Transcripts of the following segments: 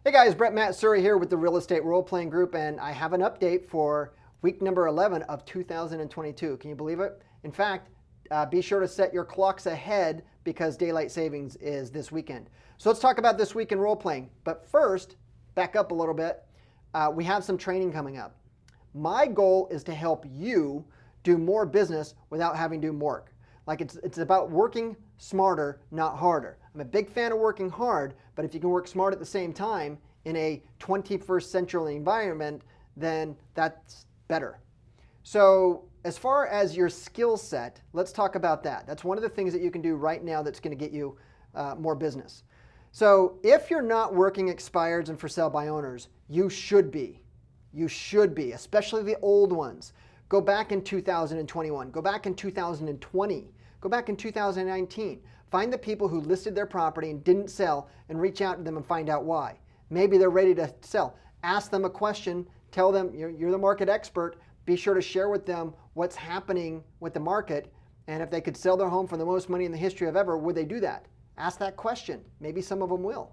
Hey guys, Matt Surrey here with the Real Estate Role Playing Group, and I have an update for week number 11 of 2022. Can you believe it? In fact, be sure to set your clocks ahead because daylight savings is this weekend. So let's talk about this week in role playing. But first, back up a little bit. We have some training coming up. My goal is to help you do more business without having to do more work. Like it's about working smarter, not harder. I'm a big fan of working hard, but if you can work smart at the same time in a 21st century environment, then that's better. So as far as your skill set, let's talk about that. That's one of the things that you can do right now that's going to get you more business. So if you're not working expireds and for sale by owners, you should be. You should be, especially the old ones. Go back in 2021. Go back in 2020. Go back in 2019. Find the people who listed their property and didn't sell and reach out to them and find out why. Maybe they're ready to sell. Ask them a question. Tell them you're the market expert. Be sure to share with them what's happening with the market. And if they could sell their home for the most money in the history of ever, would they do that? Ask that question. Maybe some of them will.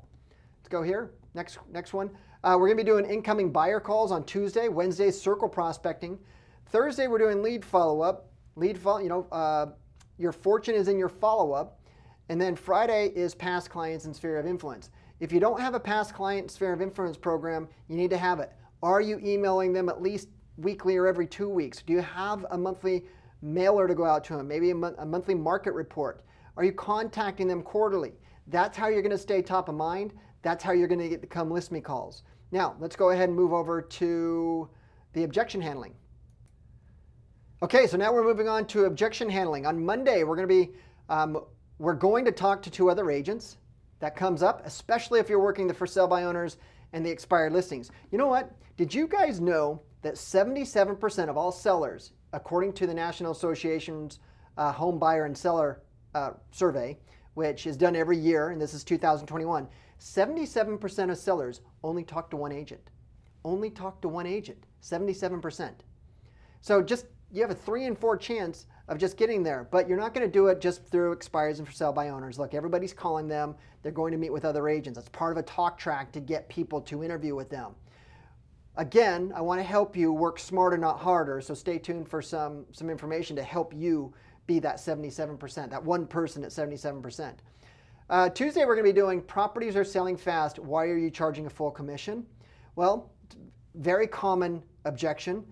Let's go here. Next one. We're going to be doing incoming buyer calls on Tuesday. Wednesday, circle prospecting. Thursday, we're doing lead follow-up. Your fortune is in your follow-up. And then Friday is past clients and sphere of influence. If you don't have a past client sphere of influence program, you need to have it. Are you emailing them at least weekly or every 2 weeks? Do you have a monthly mailer to go out to them? Maybe a monthly market report? Are you contacting them quarterly? That's how you're going to stay top of mind. That's how you're going to get the come list me calls. Now, let's go ahead and move over to the objection handling. Okay, so now we're moving on to objection handling. On Monday, we're going to talk to 2 other agents. That comes up, especially if you're working the for sale by owners and the expired listings. You know what? Did you guys know that 77% of all sellers, according to the National Association's Home Buyer and Seller Survey, which is done every year, and this is 2021, 77% of sellers only talk to one agent. Only talk to one agent, 77%. So you have a 3 in 4 chance of just getting there, but you're not going to do it just through expires and for sale by owners. Look, everybody's calling them. They're going to meet with other agents. That's part of a talk track to get people to interview with them. Again, I want to help you work smarter, not harder, so stay tuned for some information to help you be that 77%, that one person at 77%. Tuesday, we're going to be doing properties are selling fast. Why are you charging a full commission? Well, very common objection.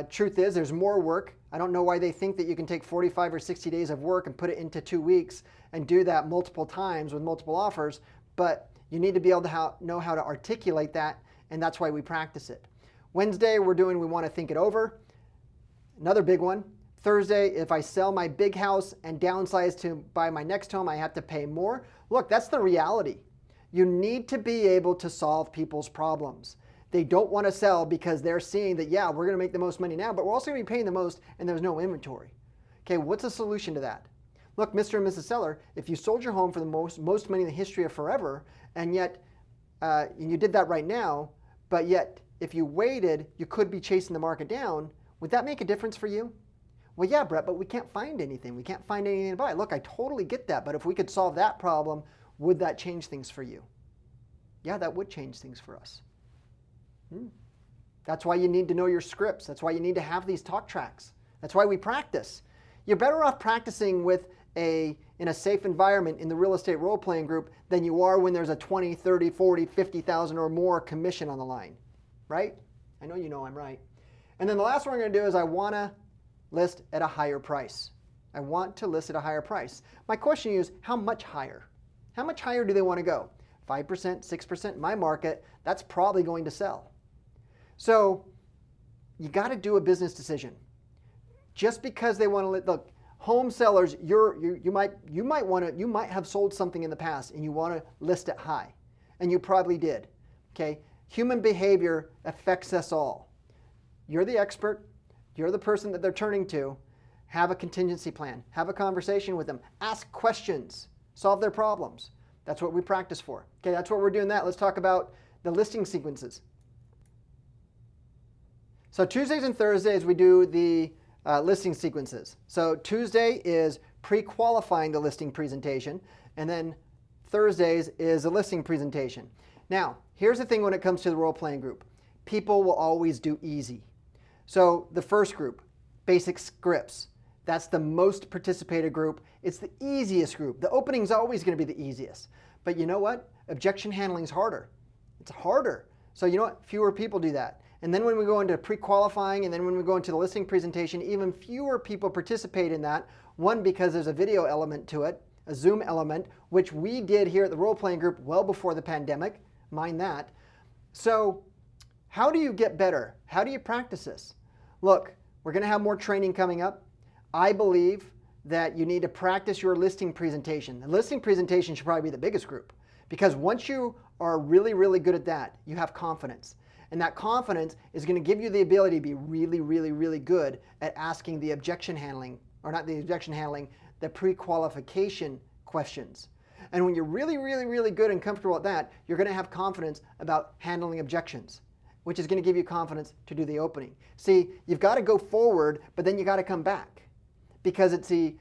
Truth is, there's more work. I don't know why they think that you can take 45 or 60 days of work and put it into 2 weeks and do that multiple times with multiple offers, but you need to be able to know how to articulate that, and that's why we practice it. Wednesday, we want to think it over. Another big one. Thursday, if I sell my big house and downsize to buy my next home, I have to pay more. Look, that's the reality. You need to be able to solve people's problems. They don't want to sell because they're seeing that, yeah, we're going to make the most money now, but we're also going to be paying the most and there's no inventory. Okay, what's the solution to that? Look, Mr. and Mrs. Seller, if you sold your home for the most money in the history of forever, and yet and you did that right now, but yet if you waited, you could be chasing the market down, would that make a difference for you? Well, yeah, Brett, but we can't find anything. We can't find anything to buy. Look, I totally get that, but if we could solve that problem, would that change things for you? Yeah, that would change things for us. That's why you need to know your scripts. That's why you need to have these talk tracks. That's why we practice. You're better off practicing in a safe environment in the real estate role-playing group than you are when there's a 20, 30, 40, 50,000 or more commission on the line, right? I know you know I'm right. And then the last one we're going to do is I want to list at a higher price. I want to list at a higher price. My question is, how much higher? How much higher do they want to go? 5%, 6%? In my market, that's probably going to sell. So you got to do a business decision. Just because they want to look, home sellers, you might have sold something in the past and you want to list it high, and you probably did. Okay, human behavior affects us all. You're the expert. You're the person that they're turning to. Have a contingency plan. Have a conversation with them. Ask questions. Solve their problems. That's what we practice for. Okay, that's what we're doing. Let's talk about the listing sequences. So Tuesdays and Thursdays, we do the listing sequences. So Tuesday is pre-qualifying the listing presentation, and then Thursdays is a listing presentation. Now, here's the thing when it comes to the role-playing group. People will always do easy. So the first group, basic scripts, that's the most participated group. It's the easiest group. The opening's always going to be the easiest. But you know what? Objection handling is harder. It's harder. So you know what? Fewer people do that. And then when we go into pre-qualifying and then when we go into the listing presentation, even fewer people participate in that. One, because there's a video element to it, a Zoom element, which we did here at the role-playing group well before the pandemic. Mind that. So how do you get better? How do you practice this? Look, we're going to have more training coming up. I believe that you need to practice your listing presentation. The listing presentation should probably be the biggest group, because once you are really, really good at that, you have confidence. And that confidence is going to give you the ability to be really, really, really good at asking the objection handling, or not the objection handling, the pre-qualification questions. And when you're really, really, really good and comfortable at that, you're going to have confidence about handling objections, which is going to give you confidence to do the opening. See, you've got to go forward, but then you got to come back, because it's the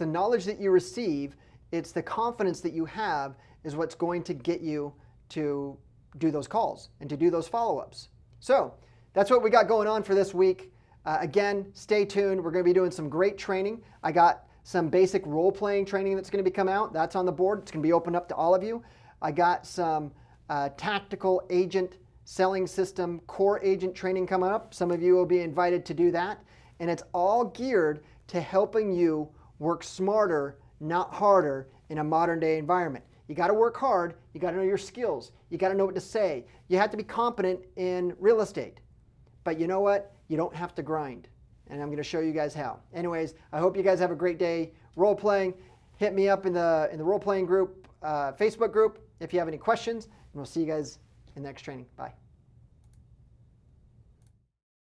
knowledge that you receive, it's the confidence that you have is what's going to get you to do those calls and to do those follow-ups. So that's what we got going on for this week. Again, stay tuned. We're going to be doing some great training. I got some basic role-playing training that's going to be come out. That's on the board. It's going to be opened up to all of you. I got some tactical agent selling system core agent training coming up. Some of you will be invited to do that. And it's all geared to helping you work smarter, not harder, in a modern day environment. You got to work hard. You got to know your skills. You got to know what to say. You have to be competent in real estate. But you know what? You don't have to grind. And I'm going to show you guys how. Anyways, I hope you guys have a great day role playing. Hit me up in the role playing group, Facebook group, if you have any questions. And we'll see you guys in the next training. Bye.